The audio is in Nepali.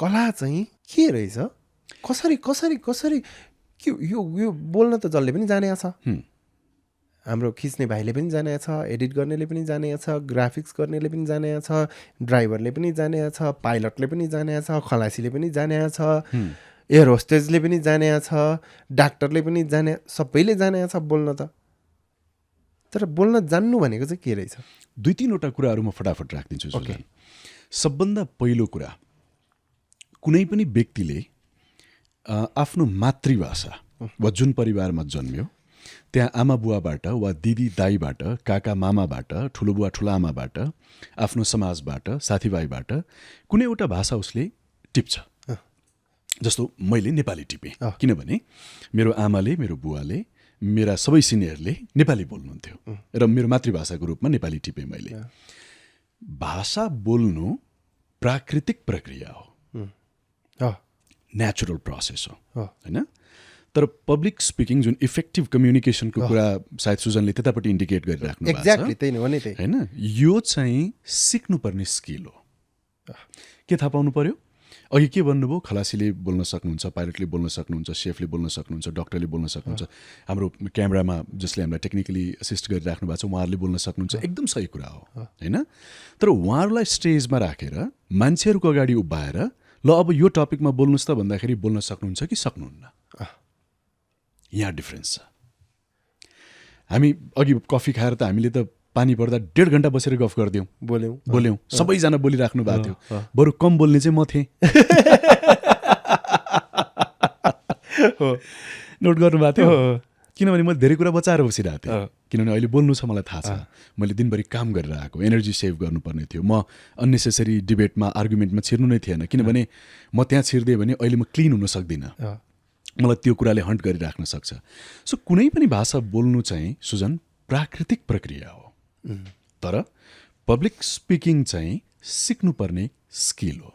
कला चाहिँ के रहेछ, कसरी कसरी कसरी के यो बोल्न त जसले पनि जाने छ, हाम्रो खिच्ने भाइले पनि जाने छ, एडिट गर्नेले पनि जाने छ, ग्राफिक्स गर्नेले पनि जाने छ, ड्राइभरले पनि जाने छ, पाइलटले पनि जाने छ, खलासीले पनि जाने छ, एयर होस्टेजले पनि जाने छ, डाक्टरले पनि जाने, सबैले जाने छ बोल्न त। तर बोल्न जान्नु भनेको चाहिँ के रहेछ? 2-3 कुराहरू म फटाफट राखिदिन्छु सुजन। सबभन्दा पहिलो कुरा, कुनै पनि व्यक्तिले आफ्नो मातृभाषा वा जुन परिवारमा जन्मियो त्यहाँ आमा बुवाबाट वा दिदी दाईबाट, काका मामाबाट, ठुलो बुवा ठुलो आमाबाट, आफ्नो समाजबाट, साथीभाइबाट कुनै एउटा भाषा उसले टिप्छ। जस्तो मैले नेपाली टिपेँ, किनभने मेरो आमाले, मेरो बुवाले, मेरा सबै सिनियरले नेपाली बोल्नुहुन्थ्यो र मेरो मातृभाषाको रूपमा नेपाली टिपेँ मैले। भाषा बोल्नु प्राकृतिक प्रक्रिया हो, नेचुरल प्रोसेस हो हैन। तर पब्लिक स्पिकिङ जुन इफेक्टिभ कम्युनिकेसनको कुरा सायद सुजनले त्यतापट्टि इन्डिकेट गरिराख्नु भएको छ, एक्ज्याक्टली त्यही हो नि त्यही हैन। यो चाहिँ सिक्नुपर्ने स्किल हो। के थाहा पाउनु पर्यो? अघि के भन्नुभयो, खलासीले बोल्न सक्नुहुन्छ, पाइलटले बोल्न सक्नुहुन्छ, सेफले बोल्न सक्नुहुन्छ, डक्टरले बोल्न सक्नुहुन्छ, हाम्रो क्यामेरामा जसले हामीलाई टेक्निकली असिस्ट गरिराख्नु भएको छ उहाँहरूले बोल्न सक्नुहुन्छ, एकदम सही कुरा हो हैन। तर उहाँहरूलाई स्टेजमा राखेर मान्छेहरूको अगाडि उभिएर ल अब यो टपिकमा बोल्नुहोस् त भन्दाखेरि बोल्न सक्नुहुन्छ कि सक्नुहुन्न? यहाँ डिफ्रेन्स छ। हामी अघि कफी खाएर त हामीले त पानी पर्दा 1.5 घण्टा बसेर गफ गरिदिउँ, बोल्यौँ, सबैजना बोलिराख्नु भएको थियो। बरु कम बोल्ने चाहिँ म थिएँ। नोट गर्नुभएको थियो, किनभने मैले धेरै कुरा बचाएर बसिरहेको थिएँ, किनभने अहिले बोल्नु छ मलाई थाहा छ। मैले दिनभरि काम गरेर आएको, एनर्जी सेभ गर्नुपर्ने थियो। म अननेसेसरी डिबेटमा, आर्गुमेन्टमा छिर्नु नै थिएन, किनभने म त्यहाँ छिर्दिएँ भने अहिले म क्लिन हुन सक्दिनँ, मलाई त्यो कुराले हन्ट गरिराख्न सक्छ। सो कुनै पनि भाषा बोल्नु चाहिँ सुजन प्राकृतिक प्रक्रिया हो, तर पब्लिक स्पिकिङ चाहिँ सिक्नुपर्ने स्किल हो।